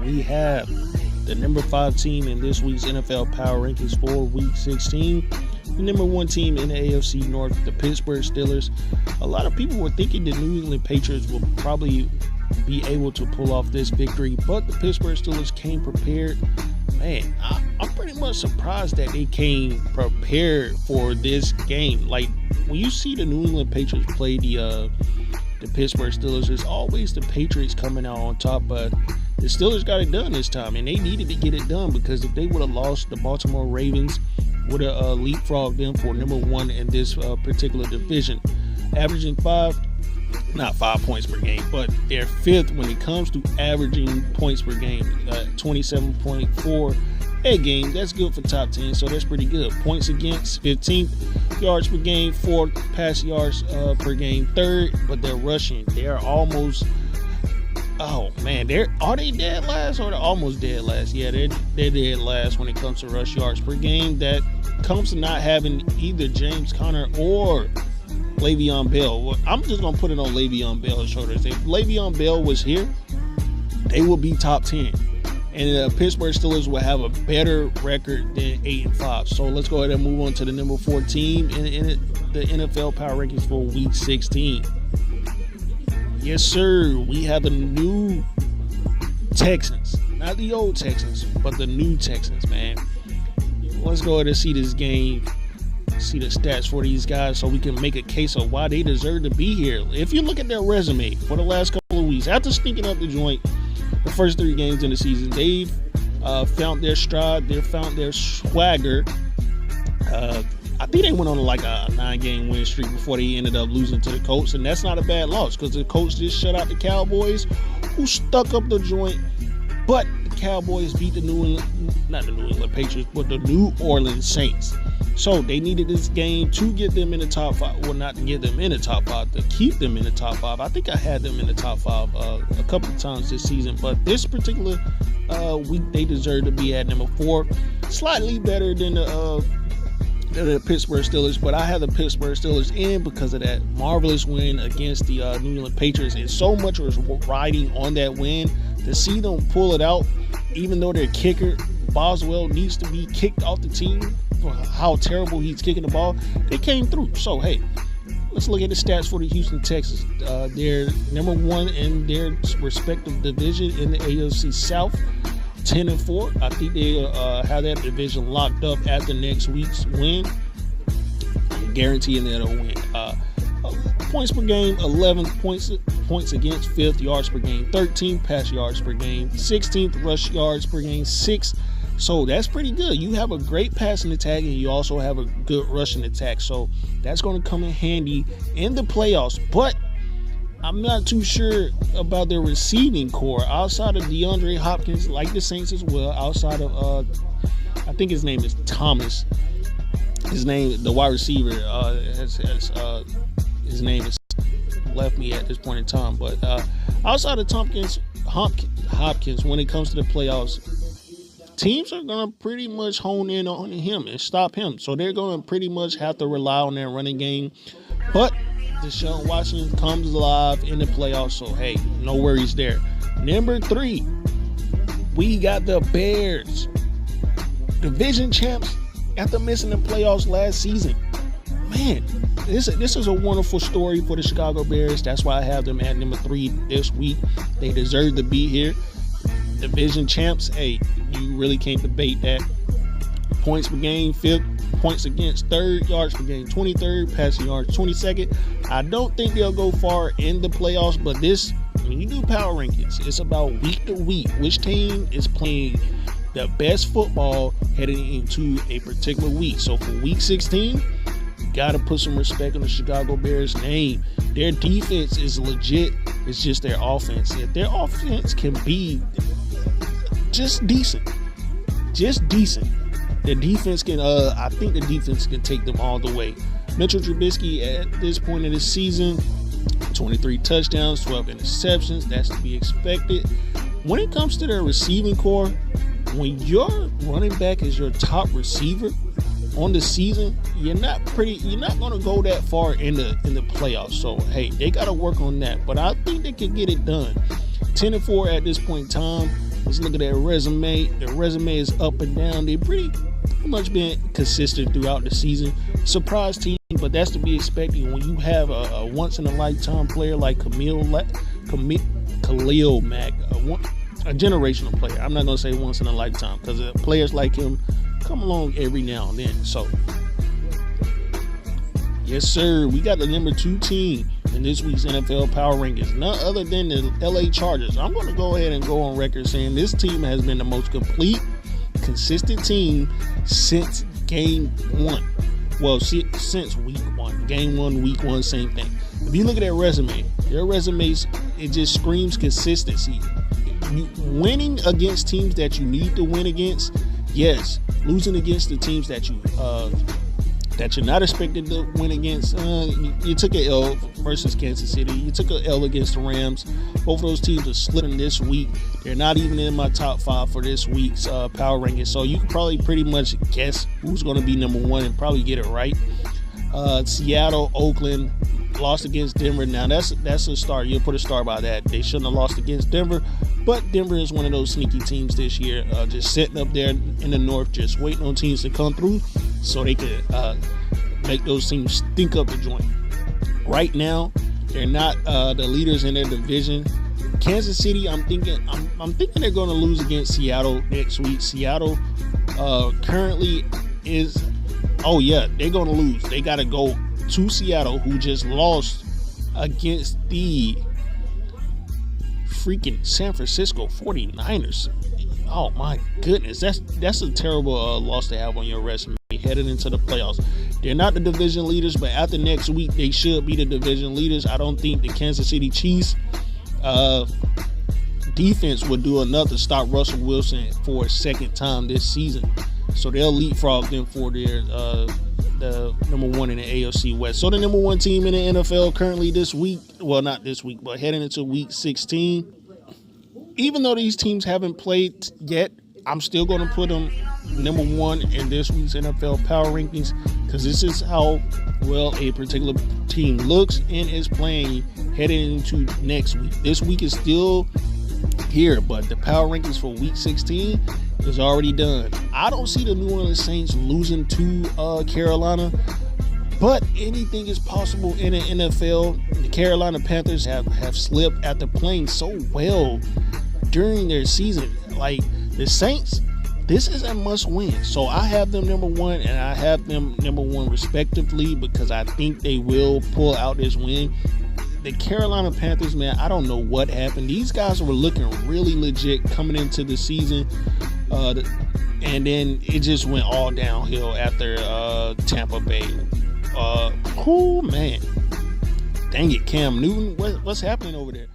we have the number 5 team in this week's NFL Power Rankings for Week 16. The number 1 team in the AFC North, the Pittsburgh Steelers. A lot of people were thinking the New England Patriots will probably be able to pull off this victory, but the Pittsburgh Steelers came prepared. Man, I'm pretty much surprised that they came prepared for this game. Like, when you see the New England Patriots play the Pittsburgh Steelers, it's always the Patriots coming out on top, but the Steelers got it done this time, and they needed to get it done because if they would have lost, the Baltimore Ravens would have leapfrogged them for number 1 in this particular division, averaging not 5 points per game, but they're 5th when it comes to averaging points per game, 27.4 a game. That's good for top 10, so that's pretty good. Points against, 15th. Yards per game, 4th. Pass yards per game, 3rd. But they're rushing. They are almost, oh man, are they dead last or they're almost dead last? Yeah, they're dead last when it comes to rush yards per game. That comes to not having either James Conner or Le'Veon Bell. Well, I'm just going to put it on Le'Veon Bell's shoulders. If Le'Veon Bell was here, they will be top 10. And the Pittsburgh Steelers will have a better record than 8-5. So let's go ahead and move on to the number 4 team in the NFL Power Rankings for Week 16. Yes, sir. We have the new Texans. Not the old Texans, but the new Texans, man. Let's go ahead and see this game. See the stats for these guys so we can make a case of why they deserve to be here. If you look at their resume for the last couple of weeks, after stinking up the joint the first 3 games in the season, they've found their stride, they found their swagger. I think they went on like a 9-game win streak before they ended up losing to the Colts, and that's not a bad loss because the Colts just shut out the Cowboys, who stuck up the joint. But the Cowboys beat not the New England Patriots, but the New Orleans Saints. So they needed this game to get them in the top 5. Well, not to get them in the top 5, to keep them in the top 5. I think I had them in the top 5 a couple of times this season. But this particular week, they deserve to be at number 4. Slightly better than the Pittsburgh Steelers. But I had the Pittsburgh Steelers in because of that marvelous win against the New England Patriots. And so much was riding on that win. To see them pull it out, even though their kicker, Boswell, needs to be kicked off the team for how terrible he's kicking the ball, they came through. So, hey, let's look at the stats for the Houston Texans. They're number 1 in their respective division in the AFC South, 10-4. I think they have that division locked up after next week's win. Guaranteeing that they'll win. Points per game, 11th. Points against, 5th. Yards per game, 13th. Pass yards per game, 16th. Rush yards per game, 6th. So that's pretty good. You have a great passing attack and you also have a good rushing attack. So that's going to come in handy in the playoffs. But I'm not too sure about their receiving core outside of DeAndre Hopkins, like the Saints as well. Outside of, I think his name is Thomas. His name, the wide receiver, his name is left me at this point in time. But outside of Hopkins, when it comes to the playoffs, teams are going to pretty much hone in on him and stop him. So they're going to pretty much have to rely on their running game. But Deshaun Watson comes alive in the playoffs. So, hey, no worries there. Number 3, we got the Bears. Division champs after missing the playoffs last season. Man, this is a wonderful story for the Chicago Bears. That's why I have them at number 3 this week. They deserve to be here. Division champs, hey, you really can't debate that. Points per game, 5th. Points against, 3rd. Yards per game, 23rd. Passing yards, 22nd. I don't think they'll go far in the playoffs, but when you do power rankings, it's about week to week. Which team is playing the best football heading into a particular week. So for week 16, got to put some respect on the Chicago Bears name. Their defense is legit. It's just their offense. If their offense can be just decent, the defense can, I think the defense can take them all the way. Mitchell Trubisky at this point in the season, 23 touchdowns, 12 interceptions. That's to be expected. When it comes to their receiving core, when your running back is your top receiver on the season, you're not going to go that far in the playoffs. So, hey, they got to work on that. But I think they can get it done. 10-4 at this point in time. Let's look at their resume. Their resume is up and down. They've pretty much been consistent throughout the season. Surprise team, but that's to be expected when you have a once-in-a-lifetime player like Khalil Mack, a generational player. I'm not going to say once in a lifetime because players like him come along every now and then. So, yes, sir, we got the number 2 team in this week's NFL Power Rankings, none other than the LA Chargers. I'm going to go ahead and go on record saying this team has been the most complete, consistent team since game 1. Well, since week 1. Game 1, week 1, same thing. If you look at their resumes, it just screams consistency. Winning against teams that you need to win against, yes. Losing against the teams that you're not expected to win against. You took an L versus Kansas City. You took an L against the Rams. Both of those teams are splitting this week. They're not even in my top 5 for this week's power rankings. So you can probably pretty much guess who's going to be number 1 and probably get it right. Seattle, Oakland, lost against Denver. Now that's a start. You'll put a star by that. They shouldn't have lost against Denver, but Denver is one of those sneaky teams this year, just sitting up there in the North, just waiting on teams to come through so they could make those teams stink up the joint. Right now, they're not the leaders in their division. Kansas City, I'm thinking they're going to lose against Seattle next week. Seattle currently is, they're going to lose. They got to go to Seattle, who just lost against the freaking San Francisco 49ers. Oh my goodness, that's a terrible loss to have on your resume heading into the playoffs. They're not the division leaders, but after next week they should be the division leaders. I don't think the Kansas City Chiefs defense would do enough to stop Russell Wilson for a second time this season, so they'll leapfrog them for their the number 1 in the AFC West. So the number 1 team in the NFL currently this week, well, not this week, but heading into week 16. Even though these teams haven't played yet, I'm still going to put them number 1 in this week's NFL Power Rankings because this is how well a particular team looks and is playing heading into next week. This week is still here, but the Power Rankings for week 16 is already done. I don't see the New Orleans Saints losing to Carolina, but anything is possible in the NFL. The Carolina Panthers have slipped after playing so well during their season. Like the Saints, this is a must win. So I have them number 1 and I have them number 1 respectively because I think they will pull out this win. The Carolina Panthers, man, I don't know what happened. These guys were looking really legit coming into the season, and then it just went all downhill after Tampa Bay. Cool, man. Dang it, Cam Newton, what's happening over there?